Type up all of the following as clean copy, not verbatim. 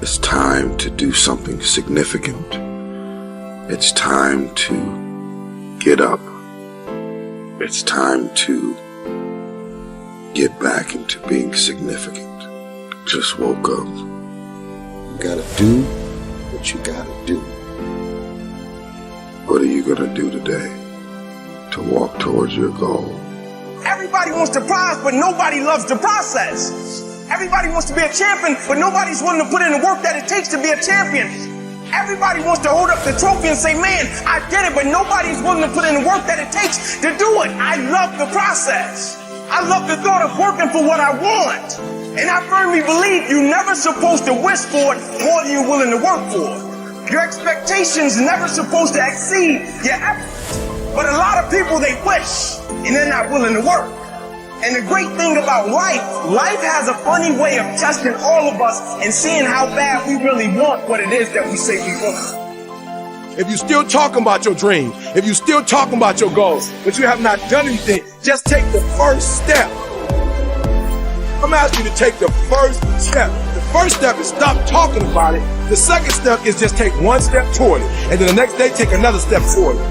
It's time to do something significant. It's time to get up. It's time to get back into being significant. Just woke up. You gotta do what you gotta do. What are you gonna do today to walk towards your goal? Everybody wants the prize, but nobody loves the process. Everybody wants to be a champion, but nobody's willing to put in the work that it takes to be a champion. Everybody wants to hold up the trophy and say, man, I did it, but nobody's willing to put in the work that it takes to do it. I love the process. I love the thought of working for what I want. And I firmly believe you're never supposed to wish for it more than you're willing to work for it. Your expectations never supposed to exceed your efforts. But a lot of people, they wish, and they're not willing to work. And the great thing about life has a funny way of testing all of us and seeing how bad we really want what it is that we say we want. If you're still talking about your dreams, if you're still talking about your goals, but you have not done anything, just take the first step. I'm asking you to take the first step. The first step is stop talking about it. The second step is just take one step toward it. And then the next day, take another step toward it.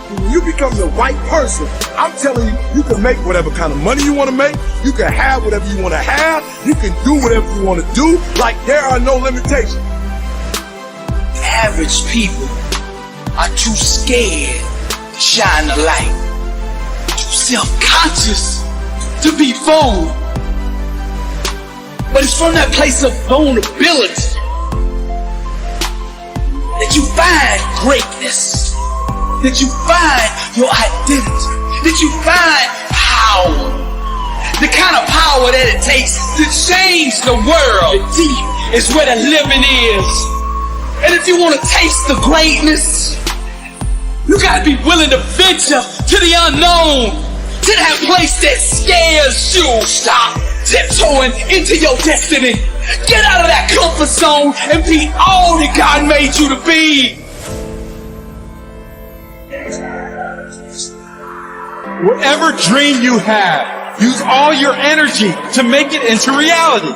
When you become the right person, I'm telling you, you can make whatever kind of money you want to make. You can have whatever you want to have. You can do whatever you want to do. Like, there are no limitations. Average people are too scared to shine the light, too self-conscious to be bold. But it's from that place of vulnerability that you find greatness, that you find your identity, that you find power, the kind of power that it takes to change the world. Deep is where the living is. And if you want to taste the greatness, you gotta be willing to venture to the unknown, to that place that scares you. Stop tiptoeing into your destiny. Get out of that comfort zone and be all that God made you to be. Whatever dream you have, use all your energy to make it into reality.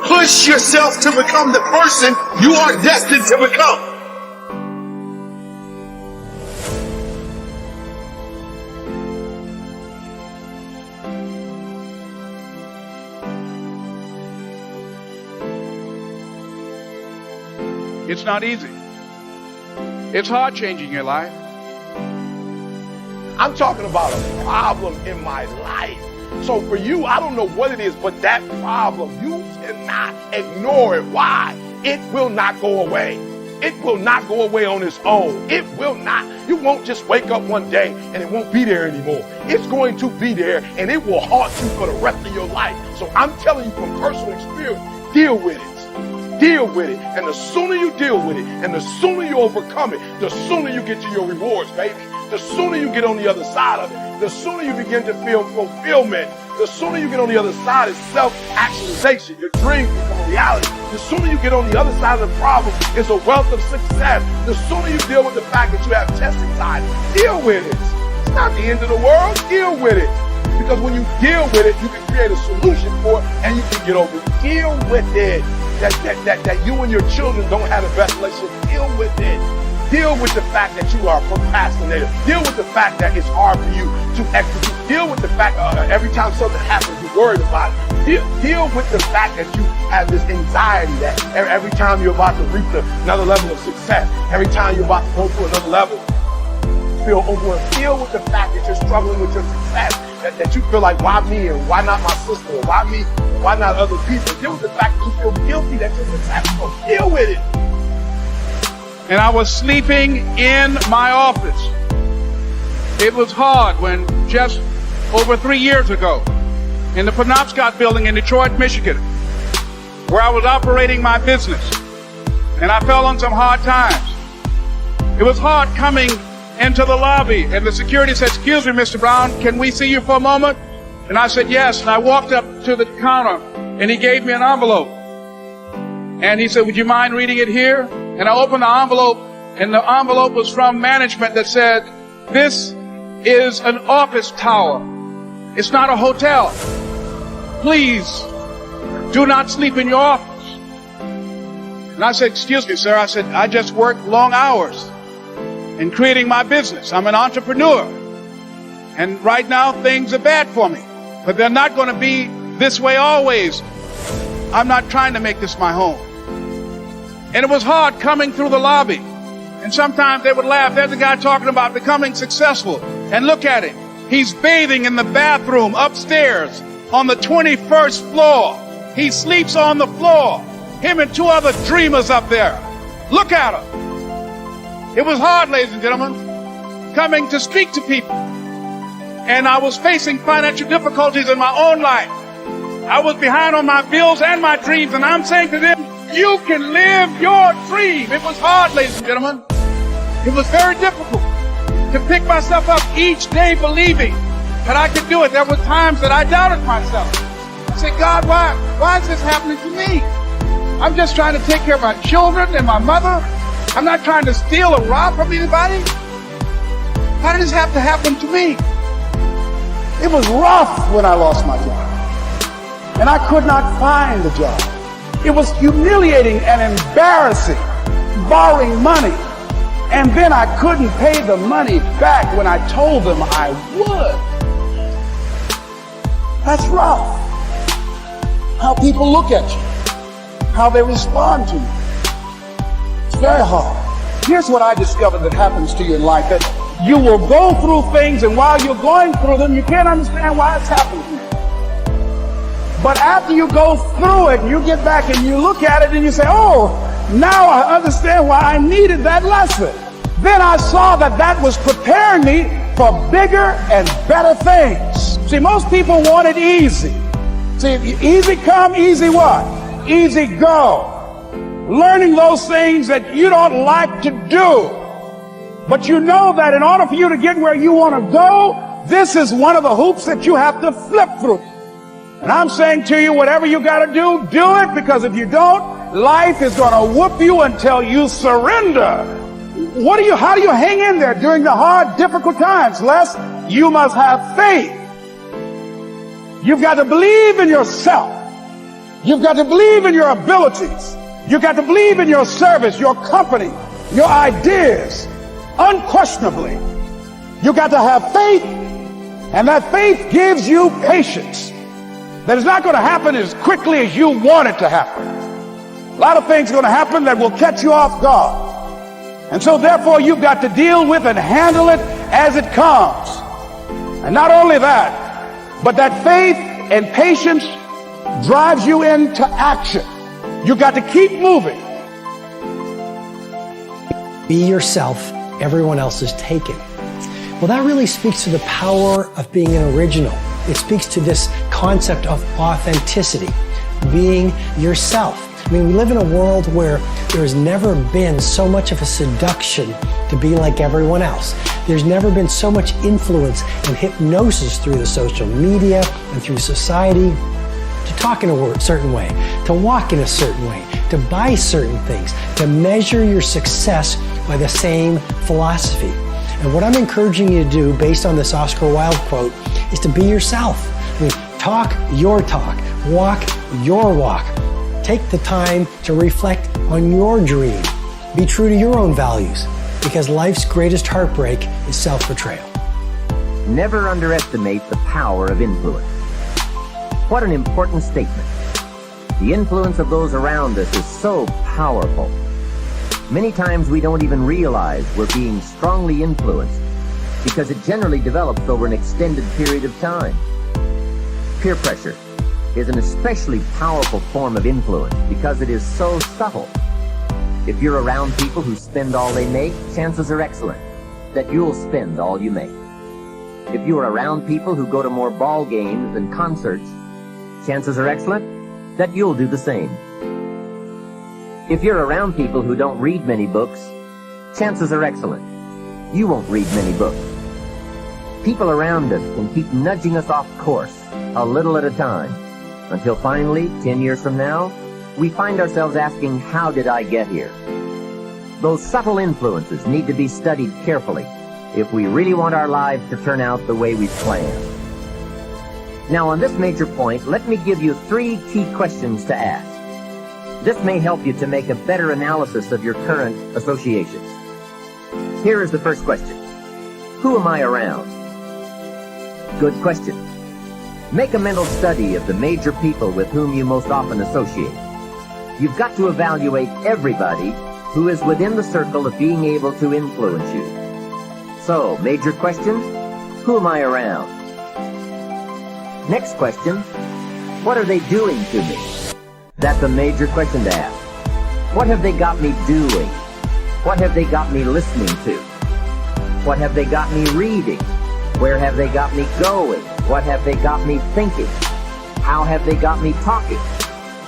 Push yourself to become the person you are destined to become. It's not easy. It's hard changing your life. I'm talking about a problem in my life. So for you, I don't know what it is, but that problem, you cannot ignore it. Why? It will not go away. It will not go away on its own. It will not. You won't just wake up one day and it won't be there anymore. It's going to be there and it will haunt you for the rest of your life. So I'm telling you from personal experience, deal with it. Deal with it. And the sooner you deal with it and the sooner you overcome it, the sooner you get to your rewards, baby. The sooner you get on the other side of it, the sooner you begin to feel fulfillment, the sooner you get on the other side is self-actualization. Your dreams become a reality. The sooner you get on the other side of the problem is a wealth of success. The sooner you deal with the fact that you have test anxiety, deal with it. It's not the end of the world. Deal with it. Because when you deal with it, you can create a solution for it and you can get over it. Deal with it. That you and your children don't have the best relationship. Deal with it. Deal with the fact that you are a procrastinator. Deal with the fact that it's hard for you to execute. Deal with the fact every time something happens, you're worried about it. Deal with the fact that you have this anxiety that every time you're about to reach another level of success, every time you're about to go to another level, you feel overwhelmed. Deal with the fact that you're struggling with your success, that you feel like, why me and why not my sister? Or why me? Why not other people? Deal with the fact that you feel guilty that you're successful. Deal with it. And I was sleeping in my office. It was hard when just over 3 years ago, in the Penobscot building in Detroit, Michigan, where I was operating my business, and I fell on some hard times. It was hard coming into the lobby, and the security said, "Excuse me, Mr. Brown, can we see you for a moment?" And I said, "Yes." And I walked up to the counter, and he gave me an envelope. And he said, "Would you mind reading it here?" And I opened the envelope, and the envelope was from management that said, "This is an office tower. It's not a hotel. Please do not sleep in your office." And I said, excuse me, sir. I said, I just work long hours in creating my business. I'm an entrepreneur. And right now, things are bad for me. But they're not going to be this way always. I'm not trying to make this my home. And it was hard coming through the lobby. And sometimes they would laugh. There's a guy talking about becoming successful. And look at him. He's bathing in the bathroom upstairs on the 21st floor. He sleeps on the floor. Him and two other dreamers up there. Look at him. It was hard, ladies and gentlemen, coming to speak to people. And I was facing financial difficulties in my own life. I was behind on my bills and my dreams. And I'm saying to them, you can live your dream. It was hard, ladies and gentlemen. It was very difficult to pick myself up each day believing that I could do it. There were times that I doubted myself. I said, God, why is this happening to me? I'm just trying to take care of my children and my mother. I'm not trying to steal or rob from anybody. How did this have to happen to me? It was rough when I lost my job. And I could not find a job. It was humiliating and embarrassing, borrowing money. And then I couldn't pay the money back when I told them I would. That's rough. How people look at you, how they respond to you. It's very hard. Here's what I discovered that happens to you in life, that you will go through things, and while you're going through them, you can't understand why it's happening to you. But after you go through it, you get back and you look at it and you say, oh, now I understand why I needed that lesson. Then I saw that that was preparing me for bigger and better things. See, most people want it easy. See, easy come, easy what? Easy go. Learning those things that you don't like to do. But you know that in order for you to get where you want to go, this is one of the hoops that you have to flip through. And I'm saying to you, whatever you got to do it, because if you don't, life is going to whoop you until you surrender. How do you hang in there during the hard, difficult times? Les, you must have faith. You've got to believe in yourself. You've got to believe in your abilities. You've got to believe in your service, your company, your ideas. Unquestionably, you've got to have faith, and that faith gives you patience. That is not going to happen as quickly as you want it to happen. A lot of things are going to happen that will catch you off guard. And so therefore you've got to deal with and handle it as it comes. And not only that, but that faith and patience drives you into action. You've got to keep moving. Be yourself, everyone else is taken. Well, that really speaks to the power of being an original. It speaks to this concept of authenticity, being yourself. I mean, we live in a world where there's never been so much of a seduction to be like everyone else. There's never been so much influence and hypnosis through the social media and through society to talk in a certain way, to walk in a certain way, to buy certain things, to measure your success by the same philosophy. And what I'm encouraging you to do, based on this Oscar Wilde quote, is to be yourself. I mean, talk your talk, walk your walk. Take the time to reflect on your dream. Be true to your own values, because life's greatest heartbreak is self-betrayal. Never underestimate the power of influence. What an important statement. The influence of those around us is so powerful. Many times we don't even realize we're being strongly influenced because it generally develops over an extended period of time. Peer pressure is an especially powerful form of influence because it is so subtle. If you're around people who spend all they make, chances are excellent that you'll spend all you make. If you're around people who go to more ball games and concerts, chances are excellent that you'll do the same. If you're around people who don't read many books, chances are excellent you won't read many books. People around us can keep nudging us off course a little at a time until finally, 10 years from now, we find ourselves asking, how did I get here? Those subtle influences need to be studied carefully if we really want our lives to turn out the way we planned. Now, on this major point, let me give you 3 key questions to ask. This may help you to make a better analysis of your current associations. Here is the first question. Who am I around? Good question. Make a mental study of the major people with whom you most often associate. You've got to evaluate everybody who is within the circle of being able to influence you. So, major question, who am I around? Next question, what are they doing to me? That's a major question to ask. What have they got me doing? What have they got me listening to? What have they got me reading? Where have they got me going? What have they got me thinking? How have they got me talking?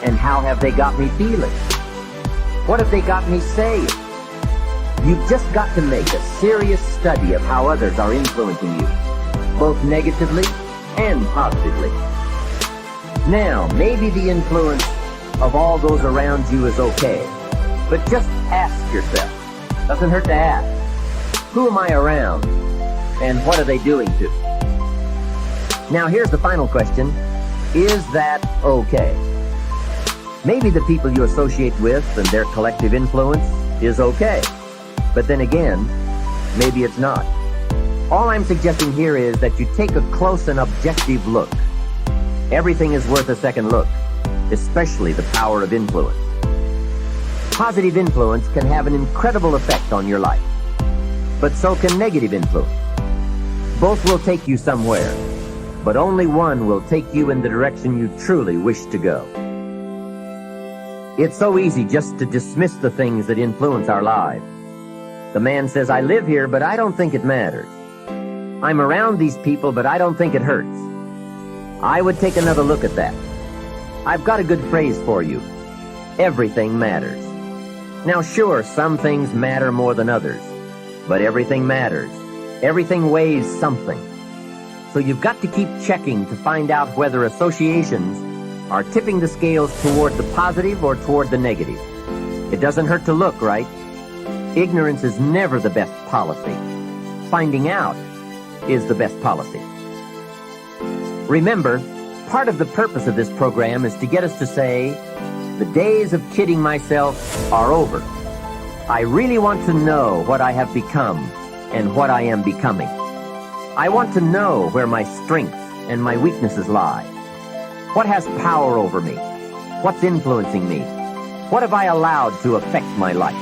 And how have they got me feeling? What have they got me saying? You've just got to make a serious study of how others are influencing you, both negatively and positively. Now, maybe the influence of all those around you is okay, but just ask yourself, doesn't hurt to ask, who am I around and what are they doing to me? Now here's the final question, is that okay? Maybe the people you associate with and their collective influence is okay, but then again, maybe it's not. All I'm suggesting here is that you take a close and objective look. Everything is worth a second look, especially the power of influence. Positive influence can have an incredible effect on your life, but so can negative influence. Both will take you somewhere, but only one will take you in the direction you truly wish to go. It's so easy just to dismiss the things that influence our lives. The man says, I live here, but I don't think it matters. I'm around these people, but I don't think it hurts. I would take another look at that. I've got a good phrase for you. Everything matters. Now sure, some things matter more than others, but everything matters. Everything weighs something. So you've got to keep checking to find out whether associations are tipping the scales toward the positive or toward the negative. It doesn't hurt to look, right? Ignorance is never the best policy. Finding out is the best policy. Remember, part of the purpose of this program is to get us to say, the days of kidding myself are over. I really want to know what I have become and what I am becoming. I want to know where my strengths and my weaknesses lie. What has power over me? What's influencing me? What have I allowed to affect my life?